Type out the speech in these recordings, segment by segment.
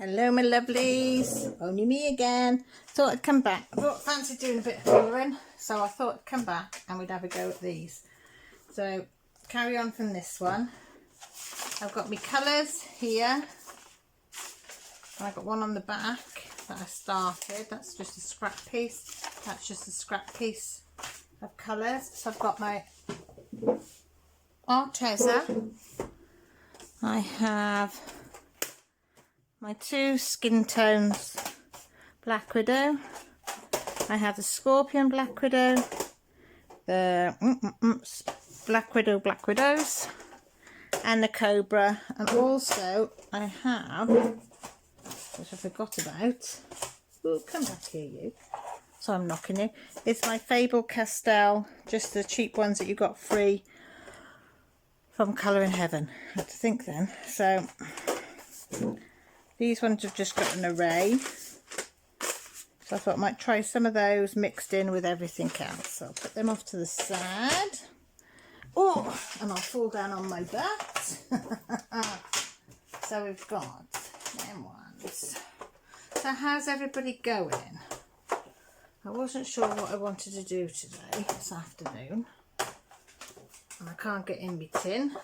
Hello my lovelies, only me again. Thought I'd come back. I thought fancy doing a bit of colouring, so I thought I'd come back and we'd have a go at these. So carry on from this one. I've got my colours here, and I've got one on the back that I started. That's just a scrap piece. That's just a scrap piece of colours. So I've got my Arteza. I have my two skin tones Black Widow. I have the Scorpion Black Widow, the Black Widows, and the Cobra. And also I have, which I forgot about, oh, come back here you, so I'm knocking you, it's my Fable Castell, just the cheap ones that you got free from Colour in Heaven. I had to think then. So these ones have just got an array, so I thought I might try some of those mixed in with everything else. So I'll put them off to the side. Oh, and I'll fall down on my butt. So we've got them ones. So how's everybody going? I wasn't sure what I wanted to do today, this afternoon, and I can't get in my tin.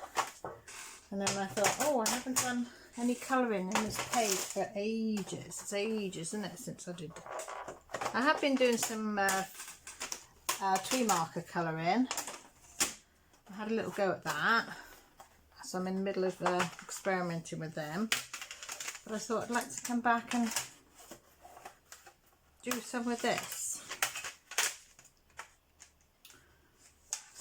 And then I thought, oh, I haven't done any colouring in this page for ages. It's ages, isn't it, since I did. I have been doing some tree marker colouring. I had a little go at that, so I'm in the middle of experimenting with them. But I thought I'd like to come back and do some with this.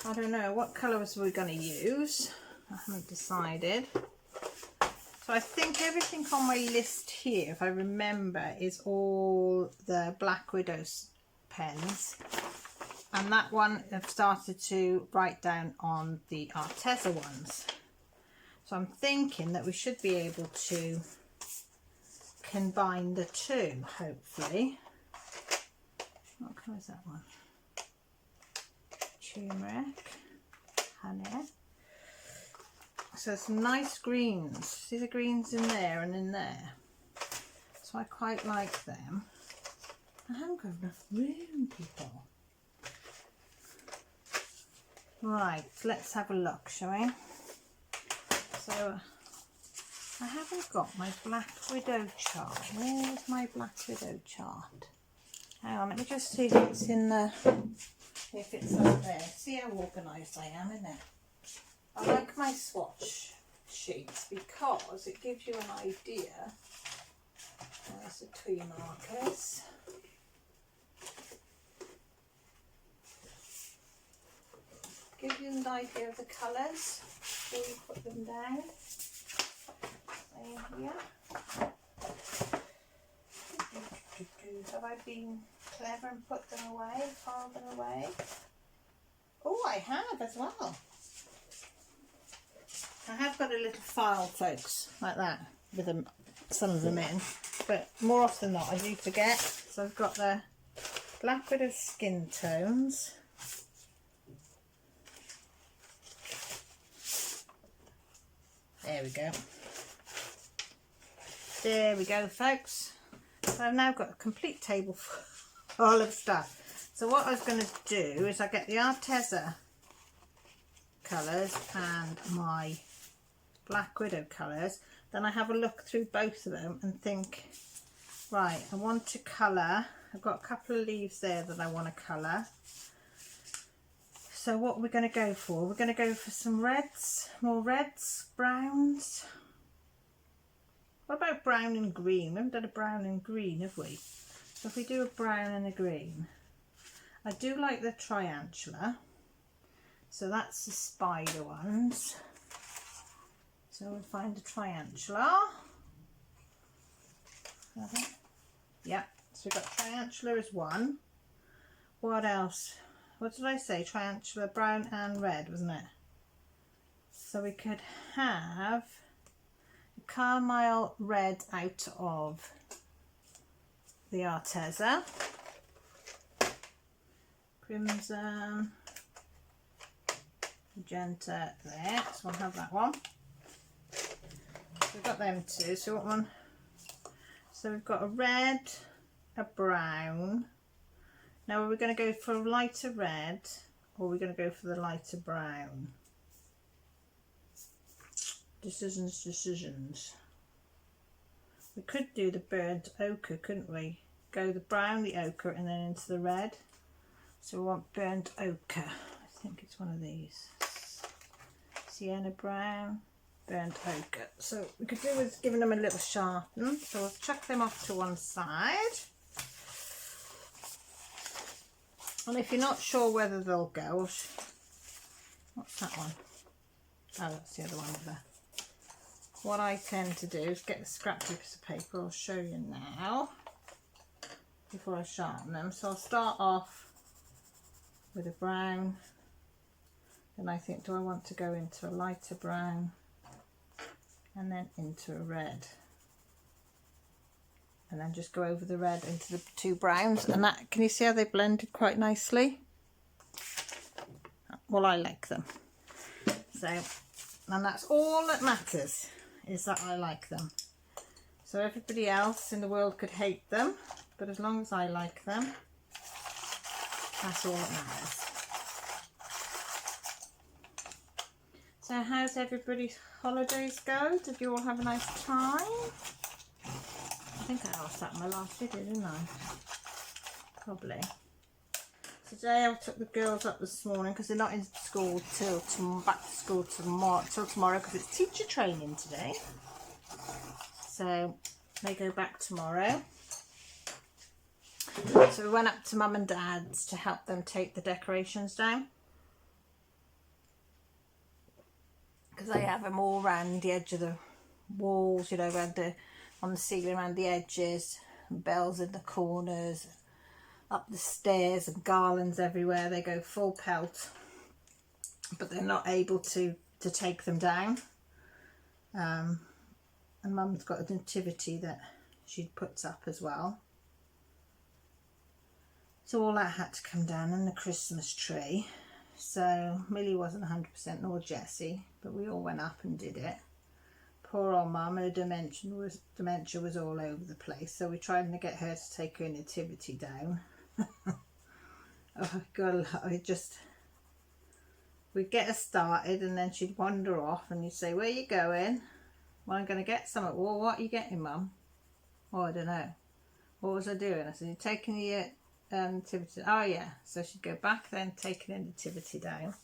I don't know what colours we're going to use. I haven't decided. So I think everything on my list here, if I remember, is all the Black Widow's pens. And that one I've started to write down on the Arteza ones. So I'm thinking that we should be able to combine the two, hopefully. What colour is that one? Turmeric, honey. So some nice greens. See the greens in there and in there. So I quite like them. I haven't got enough room, people. Right, let's have a look, shall we? So I haven't got my Black Widow chart. Where's my Black Widow chart? Hang on, let me just see if it's in the, if it's up there. See how organised I am, isn't it? I like my swatch sheets because it gives you an idea. There's the tree markers. Gives you an idea of the colours before you put them down. So here. Have I been clever and put them away, filed them away? Oh, I have as well. I have got a little file, folks, like that, with them, some of them in, but more often than not I do forget. So I've got the Black Widow skin tones. There we go. There we go, folks. So I've now got a complete table full of stuff. So what I was going to do is I get the Arteza colours and my Black Widow colours, then I have a look through both of them and think, right, I want to colour, I've got a couple of leaves there that I want to colour. So what we're going to go for, we're going to go for some reds, more reds, browns. What about brown and green? We haven't done a brown and green, have we? So if we do a brown and a green, I do like the triangular. So that's the spider ones. So we'll find a triangular. Yep, so we've got triangular as one. What else? What did I say? Triangular, brown and red, wasn't it? So we could have a Carmine red out of the Arteza. Crimson. Magenta there, so we'll have that one. We've got them two, so what one? So we've got a red, a brown. Now are we going to go for a lighter red or are we going to go for the lighter brown? Decisions, decisions. We could do the burnt ochre, couldn't we? Go the brown, the ochre, and then into the red. So we want burnt ochre. I think it's one of these. Sienna brown, burnt ochre. So we could do with giving them a little sharpen. So we'll chuck them off to one side. And if you're not sure whether they'll go, what's that one? Oh, that's the other one there. What I tend to do is get the scrappy piece of paper. I'll show you now before I sharpen them. So I'll start off with a brown. Then I think, do I want to go into a lighter brown and then into a red? And then just go over the red into the two browns. And that, can you see how they blended quite nicely? Well, I like them. So, and that's all that matters, is that I like them. So everybody else in the world could hate them, but as long as I like them, that's all that matters. So how's everybody's holidays go? Did you all have a nice time? I think I asked that in my last video, didn't I? Probably. Today I took the girls up this morning because they're not in school till back to school tomorrow because it's teacher training today. So they go back tomorrow. So we went up to Mum and Dad's to help them take the decorations down. Because they have them all around the edge of the walls, you know, on the ceiling, around the edges, and bells in the corners, up the stairs, and garlands everywhere. They go full pelt, but they're not able to take them down. And Mum's got a nativity that she puts up as well. So all that had to come down, and the Christmas tree. So Millie wasn't 100%, nor Jessie, but we all went up and did it. Poor old Mum, her dementia was all over the place, so we tried to get her to take her nativity down. Oh God, we'd get her started and then she'd wander off and you'd say, where are you going? Well, I'm going to get something. Well, what are you getting, Mum? Oh, I don't know. What was I doing? I said, you're taking the nativity. Oh yeah. So she'd go back then, taking the nativity down.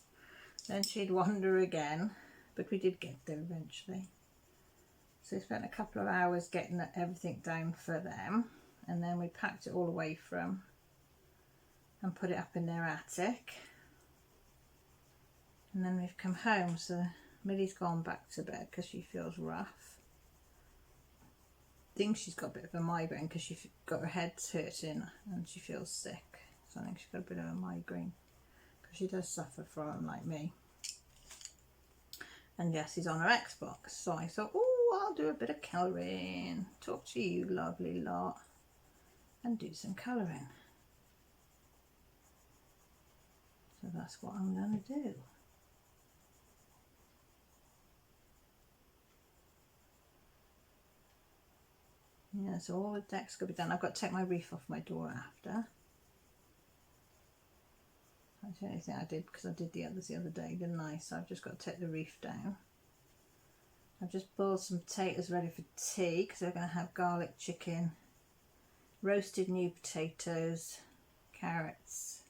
Then she'd wander again, but we did get there eventually. So we spent a couple of hours getting everything down for them, and then we packed it all away from and put it up in their attic. And then we've come home, so Millie's gone back to bed because she feels rough. I think she's got a bit of a migraine because she's got her head hurting and she feels sick. So I think she's got a bit of a migraine because she does suffer from, like me. And yes, he's on her Xbox. So I thought, oh, I'll do a bit of colouring. Talk to you, lovely lot. And do some colouring. So that's what I'm going to do. Yeah, so all the deck's going to be done. I've got to take my wreath off my door after. That's the only thing I did because I did the others the other day, didn't I? So I've just got to take the wreath down. I've just boiled some potatoes ready for tea because we're going to have garlic chicken, roasted new potatoes, carrots.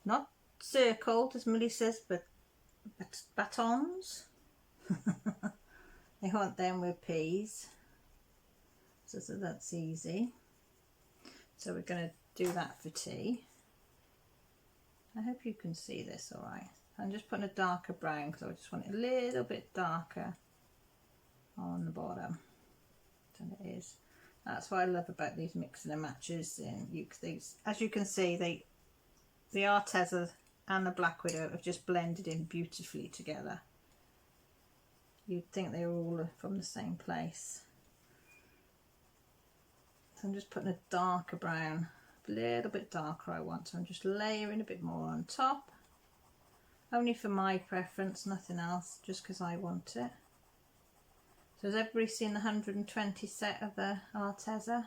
Not circled, as Millie says, but batons. They want them with peas. So that's easy. So we're going to do that for tea. I hope you can see this all right. I'm just putting a darker brown because I just want it a little bit darker on the bottom than it is. That's what I love about these mixing and matches. These, as you can see, the Arteza and the Black Widow have just blended in beautifully together. You'd think they were all from the same place. So I'm just putting a darker brown, a little bit darker I want, so I'm just layering a bit more on top. Only for my preference, nothing else, just because I want it. So has everybody seen the 120 set of the Arteza?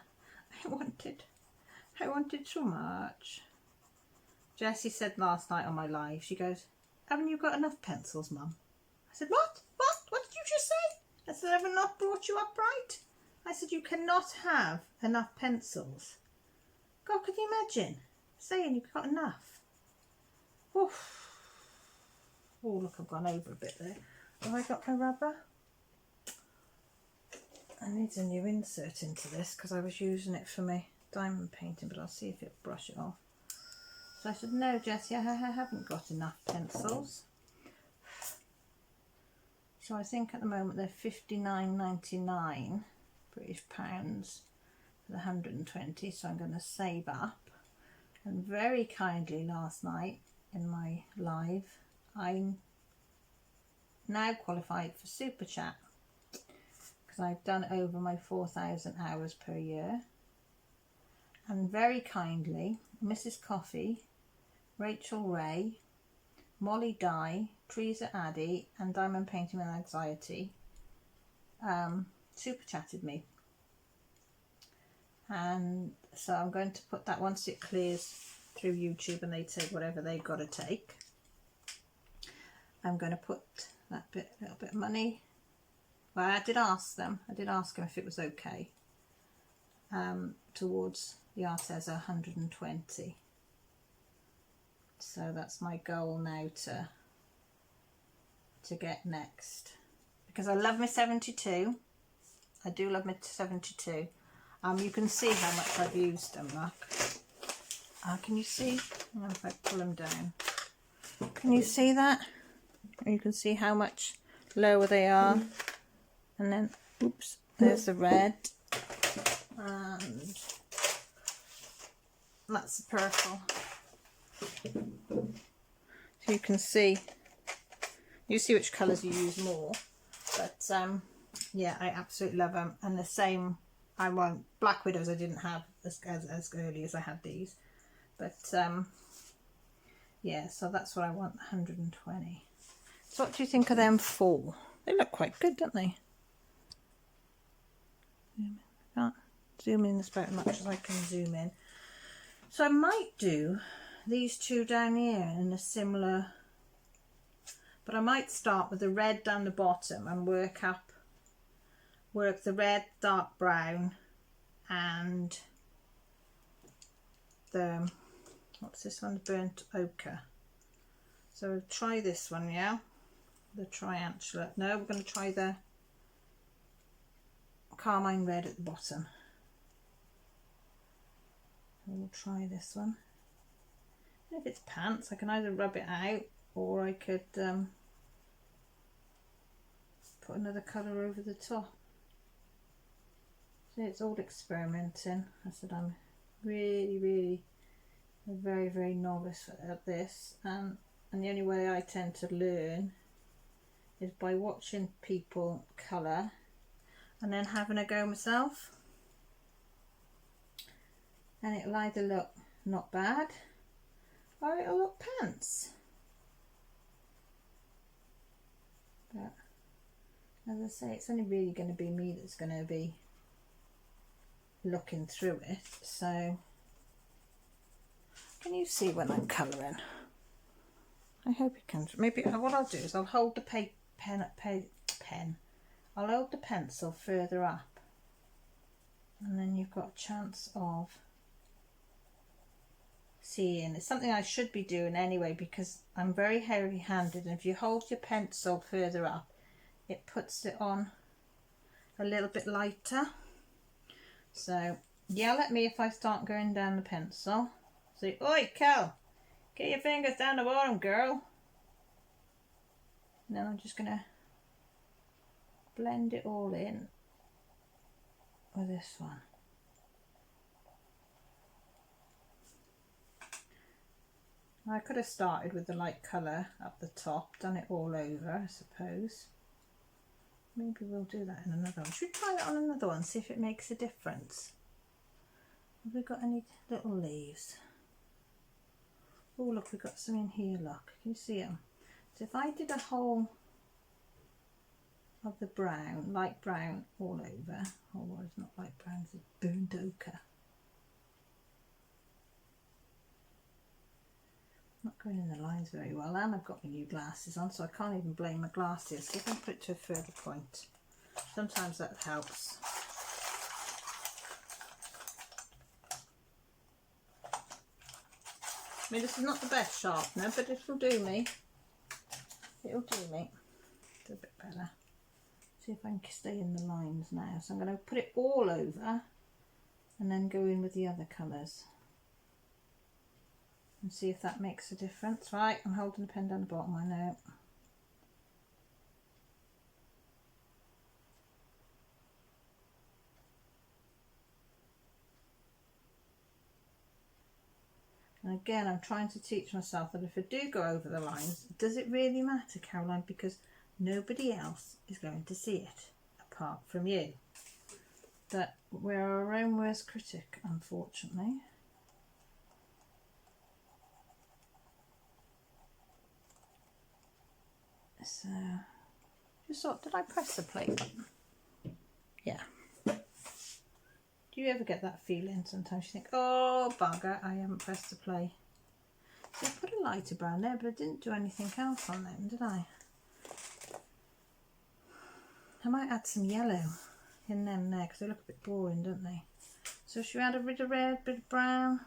I wanted so much. Jessie said last night on my live, she goes, haven't you got enough pencils, Mum? I said, what? What did you just say? I said, have I not brought you up right? I said, you cannot have enough pencils. God, can you imagine saying you've got enough? Oof. Oh, look, I've gone over a bit there. Have I got my rubber? I need a new insert into this because I was using it for my diamond painting, but I'll see if it'll brush it off. So I said, no, Jessie, I haven't got enough pencils. So I think at the moment they're £59.99 British pounds for the 120, so I'm going to save up. And very kindly last night in my live, I'm now qualified for Super Chat because I've done over my 4,000 hours per year. And very kindly, Mrs. Coffee, Rachel Ray, Molly Dye, Teresa Addy and Diamond Painting with Anxiety super chatted me. And so I'm going to put that once it clears through YouTube and they take whatever they've got to take. I'm going to put that little bit of money. Well, I did ask them if it was okay towards the Arteza 120. So that's my goal now to get next, because I love my 72. I do love my 72. You can see how much I've used them, look. Can you see? I don't know if I pull them down. Can you see that? You can see how much lower they are. And then, oops, there's the red. And that's the purple. So you can see which colours you use more. But yeah, I absolutely love them. And the same, I want Black Widows I didn't have as early as I had these. But yeah, so that's what I want, 120. So what do you think of them four? They look quite good, don't they? Can't zoom in as about as much as I can zoom in. So I might do these two down here in a similar, but I might start with the red down the bottom and work the red, dark brown, and the, what's this one, burnt ochre. So we'll try this one, yeah, the triangular. No, we're going to try the carmine red at the bottom. We'll try this one. If it's pants, I can either rub it out or I could put another colour over the top. So it's all experimenting. I said I'm really a very novice at this, and the only way I tend to learn is by watching people colour and then having a go myself. And it'll either look not bad or it'll look pants. But as I say, it's only really going to be me that's going to be looking through it. So can you see when I'm colouring? I hope you can. Maybe what I'll do is I'll hold the pen. I'll hold the pencil further up, and then you've got a chance of seeing. It's something I should be doing anyway because I'm very heavy handed, and if you hold your pencil further up it puts it on a little bit lighter. So yell at me if I start going down the pencil. Say, oi Kel, get your fingers down the bottom, girl. And then I'm just gonna blend it all in with this one. I could have started with the light colour up the top, done it all over, I suppose. Maybe we'll do that in another one. Should we try that on another one, see if it makes a difference? Have we got any little leaves? Oh look, we've got some in here, look. Can you see them? So if I did a whole of the brown, light brown all over. Oh, it's not light brown, it's burnt ochre. Not going in the lines very well, and I've got my new glasses on, so I can't even blame my glasses. So if I put it to a further point, sometimes that helps. I mean, this is not the best sharpener, but it'll do me. It'll do me. Do a bit better. See if I can stay in the lines now. So I'm going to put it all over and then go in with the other colours and see if that makes a difference. Right, I'm holding the pen down the bottom, I know. And again, I'm trying to teach myself that if I do go over the lines, does it really matter, Caroline? Because nobody else is going to see it apart from you. That we're our own worst critic, unfortunately. So, just thought, did I press the play button? Yeah. Do you ever get that feeling? Sometimes you think, oh bugger, I haven't pressed the play. So I put a lighter brown there, but I didn't do anything else on them, did I? I might add some yellow in them there, because they look a bit boring, don't they? So should we add a bit of red, bit of brown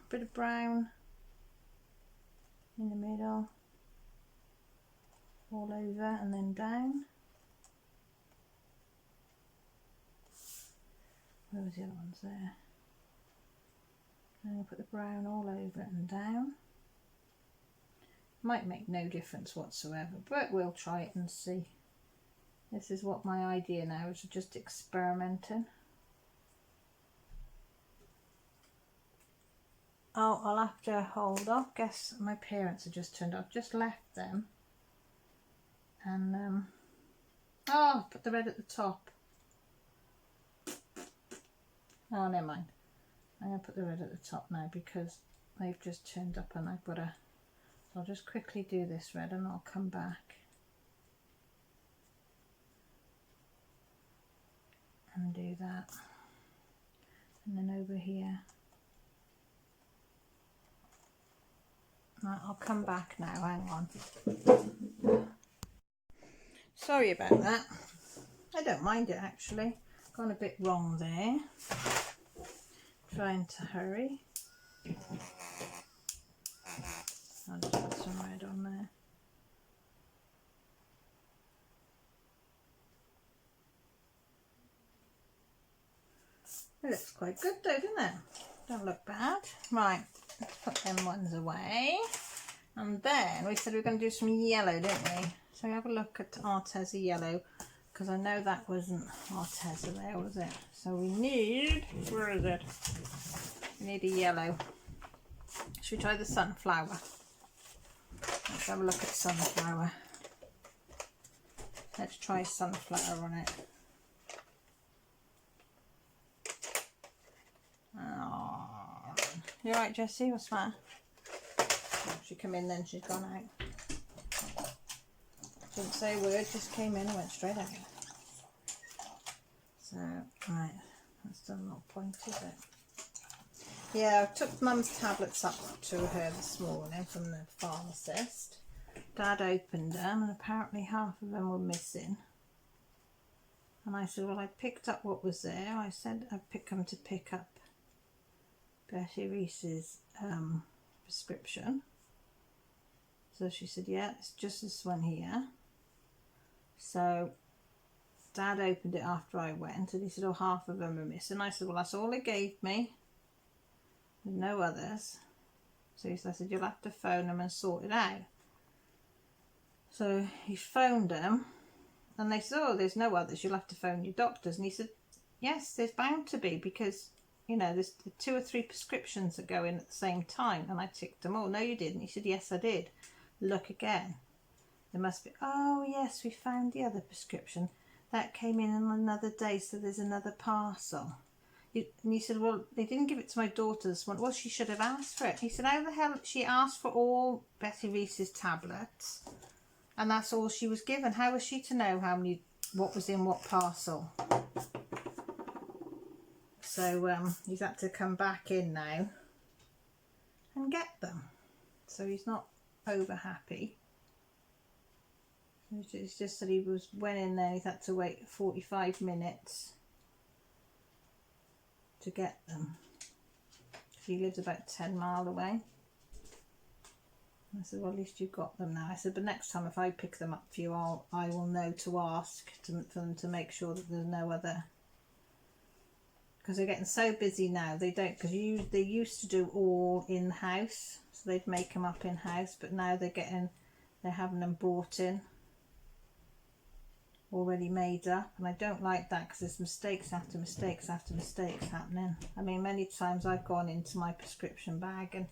in the middle, all over and then down? Where was the other ones there? And I'll put the brown all over and down. Might make no difference whatsoever, but we'll try it and see. This is what my idea now is, just experimenting. Oh, I'll have to hold off. Guess my parents have just turned up. Just left them. And, oh, put the red at the top. Oh, never mind. I'm going to put the red at the top now because they've just turned up and I've got to... So I'll just quickly do this red and I'll come back and do that. And then over here. Right, I'll come back now, hang on. Sorry about that. I don't mind it actually. Gone a bit wrong there. Trying to hurry. I'll just put some red on there. It looks quite good though, doesn't it? Don't look bad. Right, let's put them ones away. And then we said we were going to do some yellow, didn't we? So we have a look at Arteza yellow, because I know that wasn't Arteza there, was it? So we need, where is it? We need a yellow. Should we try the sunflower? Let's have a look at sunflower. Let's try sunflower on it. Oh, you alright, Jessie? What's the matter? Oh, she come in then, she's gone out. Didn't say a word, just came in and went straight out. So, right, that's still not a point, is it? Yeah, I took Mum's tablets up to her this morning from the pharmacist. Dad opened them and apparently half of them were missing. And I said, well, I picked up what was there. I said I'd come to pick up Betty Reese's prescription. So she said, yeah, it's just this one here. So Dad opened it after I went and he said, oh, half of them are missing. I said, well, that's all they gave me. There's no others. So I said, you'll have to phone them and sort it out. So he phoned them and they said, oh, there's no others, you'll have to phone your doctors. And he said, yes, there's bound to be, because, you know, there's 2 or 3 prescriptions that go in at the same time. And I ticked them all. No, you didn't. He said, yes, I did. Look again. There must be, oh, yes, we found the other prescription. That came in on another day, so there's another parcel. And he said, well, they didn't give it to my daughter this one. Well, she should have asked for it. He said, how the hell, she asked for all Betty Reese's tablets and that's all she was given. How was she to know how many what was in what parcel. So he's had to come back in now and get them. So he's not over happy. It's just that he went in there, he's had to wait 45 minutes to get them. He lives about 10 miles away. I said, well, at least you've got them now. I said, but next time if I pick them up for you, I will know to ask for them to make sure that there's no other, because they're getting so busy now. They don't, because they used to do all in the house, so they'd make them up in house, but now they're having them brought in already made up, and I don't like that because there's mistakes after mistakes after mistakes happening. I mean, many times I've gone into my prescription bag and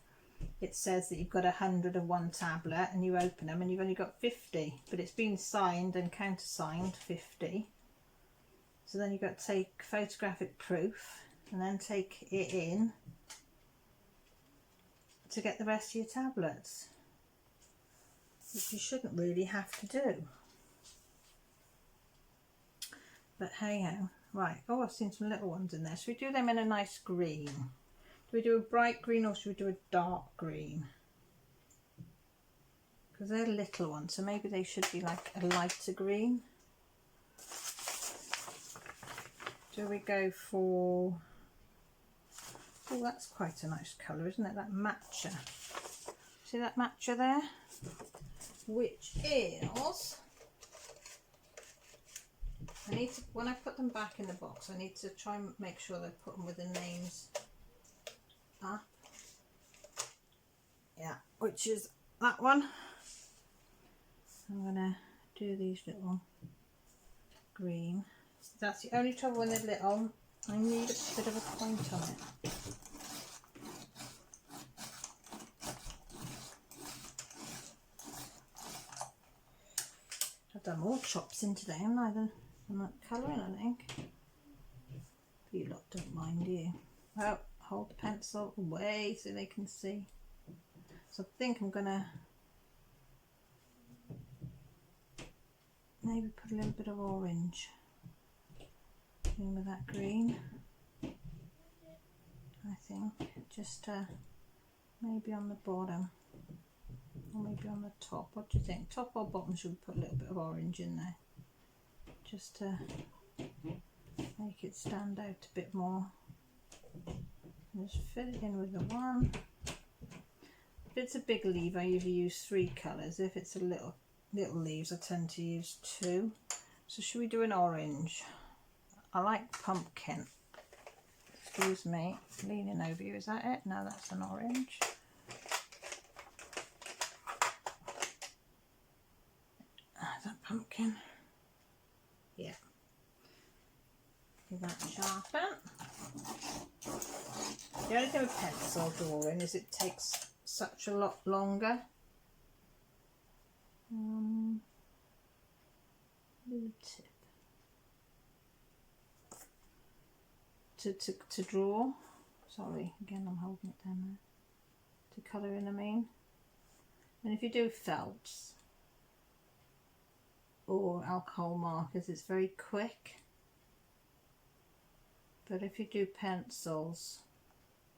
it says that you've got 100 of one tablet, and you open them and you've only got 50, but it's been signed and countersigned 50. So then you've got to take photographic proof and then take it in to get the rest of your tablets, which you shouldn't really have to do. But hey ho. Right, oh, I've seen some little ones in there. Should we do them in a nice green? Do we do a bright green or should we do a dark green? Because they're little ones, so maybe they should be like a lighter green. Do we go for... Oh, that's quite a nice colour, isn't it? That matcha. See that matcha there? Which is... I need to, when I put them back in the box, I need to try and make sure they put them with the names up. Yeah, which is that one. I'm gonna do these little green. That's the only trouble when they're little. I need a bit of a point on it. I've done more chops in today, haven't I? I'm not colouring, I think. You lot don't mind, do you? Well, hold the pencil away so they can see. So I think I'm gonna maybe put a little bit of orange in with that green. I think just maybe on the bottom or maybe on the top. What do you think? Top or bottom? Should we put a little bit of orange in there just to make it stand out a bit more? Just fill it in with the one. If it's a big leaf, I usually use 3 colours. If it's a little leaves, I tend to use 2. So should we do an orange? I like pumpkin. Excuse me, leaning over you. Is that it? No, that's an orange. Is that pumpkin? Yeah. Give that sharpen. The only thing with pencil drawing is it takes such a lot longer. Little tip to draw. Sorry, again I'm holding it down there. To colour in, I mean. And if you do felts or alcohol markers, it's very quick. But if you do pencils,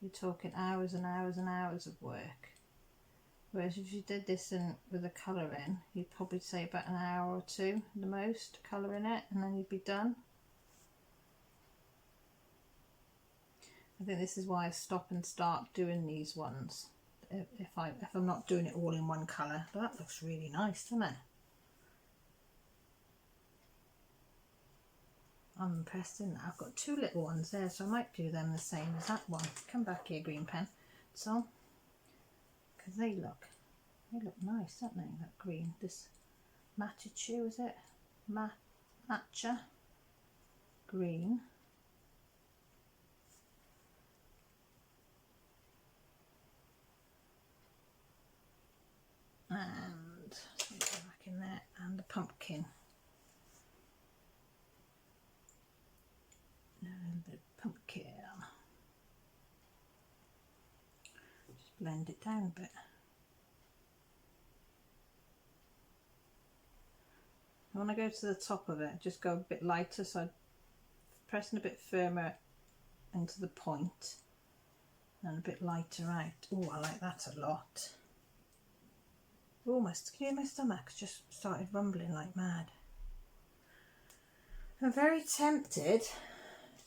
you're talking hours and hours and hours of work. Whereas if you did this with a colour in, you'd probably say about an hour or 2 the most, colouring it, and then you'd be done. I think this is why I stop and start doing these ones. If I'm not doing it all in one colour. But that looks really nice, doesn't it? I'm impressed in that. I've got 2 little ones there, so I might do them the same as that one. Come back here, green pen. So, because they look nice, don't they? That green, this matcha, is it? Matcha green. And so go back in there, and the pumpkin. A little bit of pumpkin. Just blend it down a bit. when I go to the top of it, just go a bit lighter, so I'm pressing a bit firmer into the point and a bit lighter out. Oh, I like that a lot. Oh, can you hear my stomach just started rumbling like mad. I'm very tempted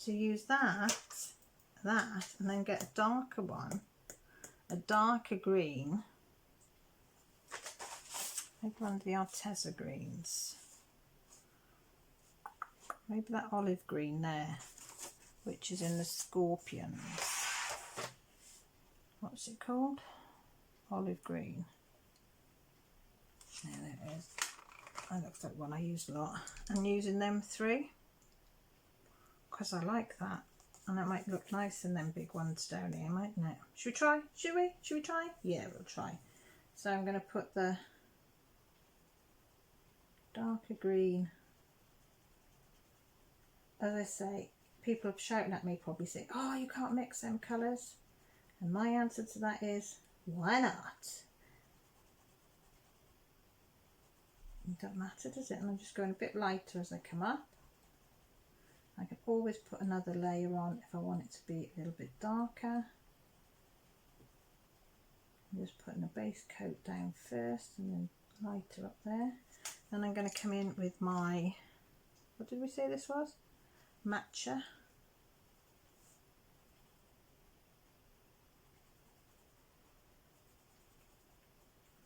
to use that, and then get a darker one, a darker green, maybe one of the Arteza greens, maybe that olive green there, which is in the Scorpions. What's it called? Olive green. There it is. That looks like one I use a lot. I'm using them 3 because I like that, and it might look nice in them big ones down here, mightn't it? Should we try? Should we try? Yeah, we'll try. So I'm going to put the darker green. As I say, people are shouting at me, probably saying, oh, you can't mix them colours. And my answer to that is, why not? It doesn't matter, does it? And I'm just going a bit lighter as I come up. I can always put another layer on if I want it to be a little bit darker. I'm just putting a base coat down first and then lighter up there. Then I'm going to come in with my, what did we say this was? Matcha.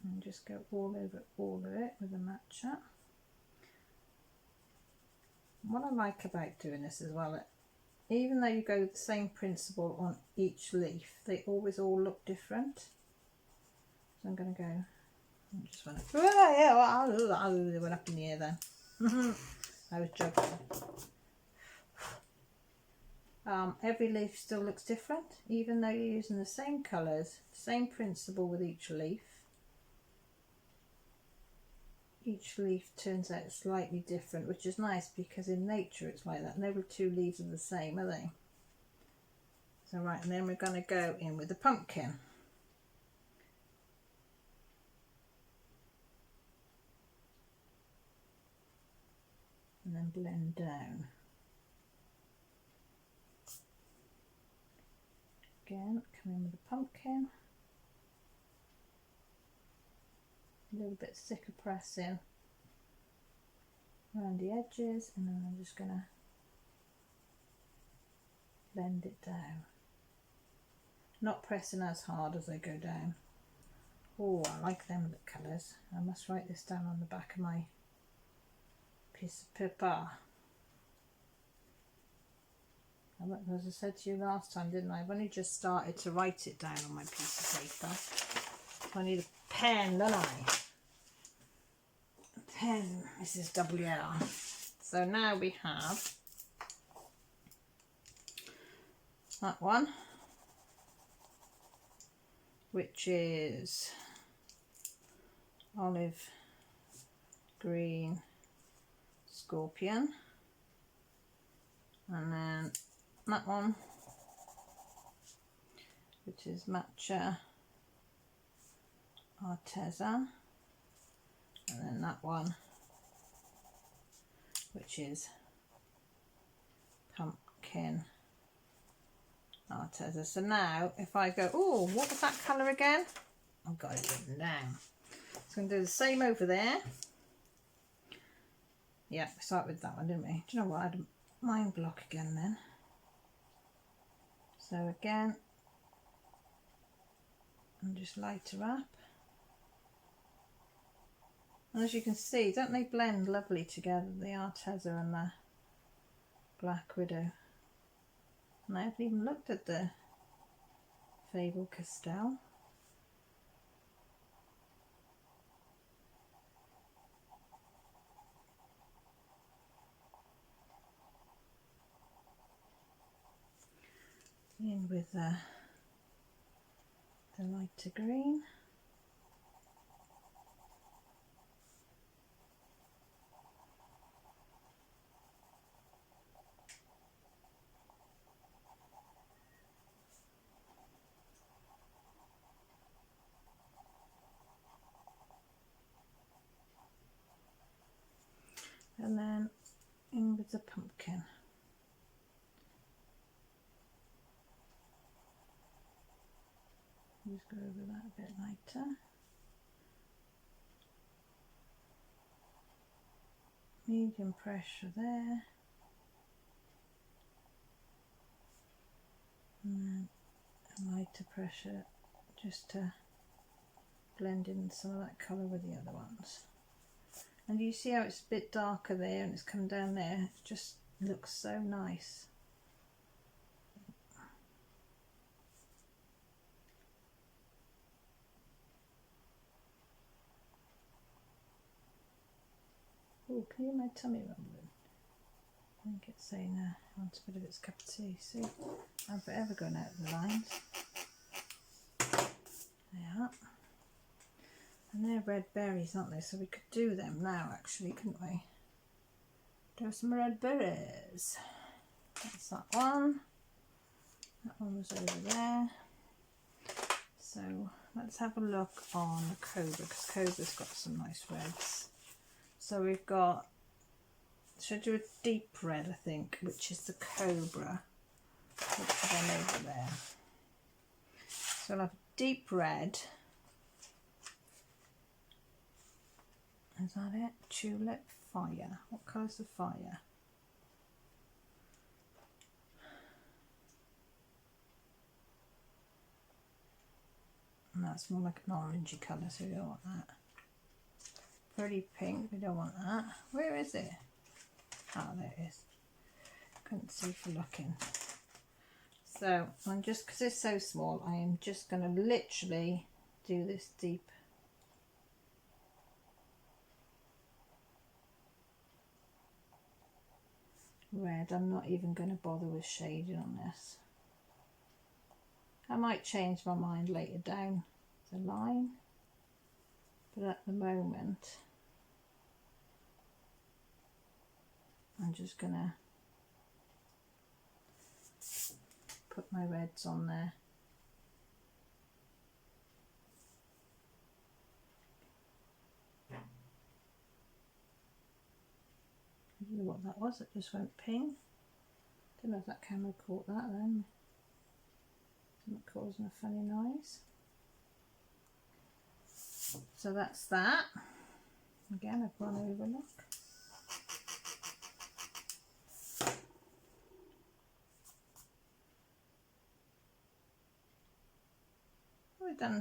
And just go all over all of it with a matcha. What I like about doing this as well, even though you go the same principle on each leaf, they always all look different. So I'm going to go, I just went up, it went up in the air then. I was joking. Every leaf still looks different, even though you're using the same colours, same principle with each leaf. Each leaf turns out slightly different, which is nice because in nature it's like that. No 2 leaves are the same, are they? So right, and then we're going to go in with the pumpkin. And then blend down. Again, come in with the pumpkin. A little bit thicker pressing around the edges, and then I'm just going to blend it down. Not pressing as hard as I go down. Oh, I like them colours. I must write this down on the back of my piece of paper. As I said to you last time, didn't I? I've only just started to write it down on my piece of paper. So I need a pen, don't I? A pen, Mrs. WR. So now we have that one, which is olive green Scorpion, and then that one, which is matcha Arteza, and then that one, which is pumpkin Arteza. So now if I go, oh, what was that colour again? I've got it written down. So I'm going to do the same over there. Yeah, we start with that one, didn't we? Do you know what? I had a mind block again then. So again, and just lighter up. And as you can see, don't they blend lovely together, the Arteza and the Black Widow? And I haven't even looked at the Faber-Castell. In with the lighter green. And then in with the pumpkin. Just go over that a bit lighter. Medium pressure there. And then a lighter pressure just to blend in some of that colour with the other ones. And you see how it's a bit darker there and it's come down there. It just looks so nice. Oh, can you hear my tummy rumbling? I think it's saying I want a bit of its cup of tea. See, I'm forever going out of the lines. Yeah. And they're red berries, aren't they? So we could do them now, actually, couldn't we? Do some red berries. That's that one. That one was over there. So let's have a look on the cobra, because cobra's got some nice reds. So we've got, should I do a deep red, I think, which is the cobra. Look for them over there. So I'll have a deep red. Is that it? Tulip fire. What colour's the fire? And that's more like an orangey colour, so we don't want that. Pretty pink, we don't want that. Where is it? Oh, there it is. Couldn't see for looking. So I'm just, because it's so small, I am just going to literally do this deep red. I'm not even going to bother with shading on this. I might change my mind later down the line, but at the moment I'm just going to put my reds on there. I don't know what that was, it just went ping. Don't know if that camera caught that then. Isn't it causing a funny noise? So that's that. Again, I've gone over, look.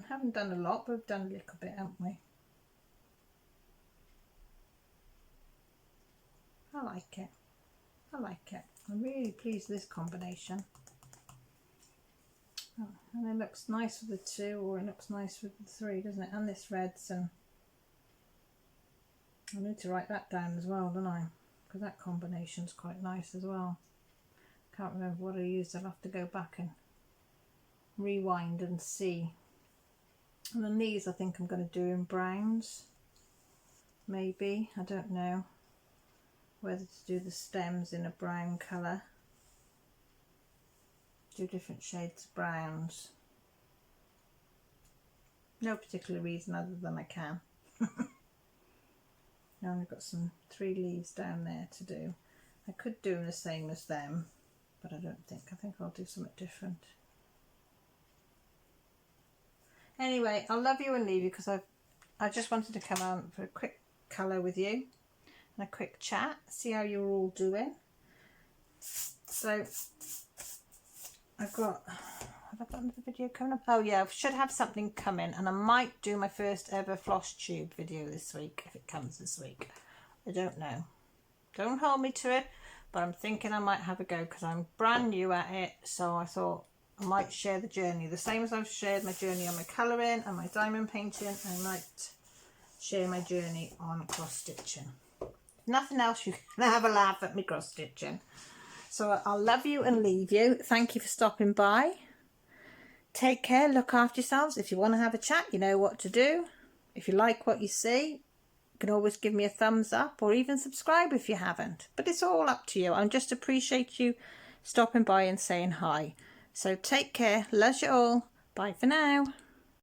Haven't done a lot, but we've done a little bit, haven't we? I like it. I like it. I'm really pleased with this combination. Oh, and it looks nice with the two, or it looks nice with the three, doesn't it? And this reds, and I need to write that down as well, don't I? Because that combination's quite nice as well. Can't remember what I used. I'll have to go back and rewind and see. And then these I think I'm going to do in browns. Maybe. I don't know whether to do the stems in a brown colour. Do different shades of browns. No particular reason other than I can. Now I've got some 3 leaves down there to do. I could do the same as them, but I don't think. I think I'll do something different. Anyway, I'll love you and leave you because I just wanted to come on for a quick colour with you and a quick chat, see how you're all doing. So I've got, have I got another video coming up? Oh yeah, I should have something coming, and I might do my first ever floss tube video this week, if it comes this week. I don't know. Don't hold me to it, but I'm thinking I might have a go because I'm brand new at it, so I thought I might share the journey. The same as I've shared my journey on my colouring and my diamond painting, I might share my journey on cross stitching. If nothing else, you can have a laugh at me cross stitching. So I'll love you and leave you. Thank you for stopping by. Take care, look after yourselves. If you want to have a chat, you know what to do. If you like what you see, you can always give me a thumbs up or even subscribe if you haven't. But it's all up to you. I just appreciate you stopping by and saying hi. So take care, love you all. Bye for now.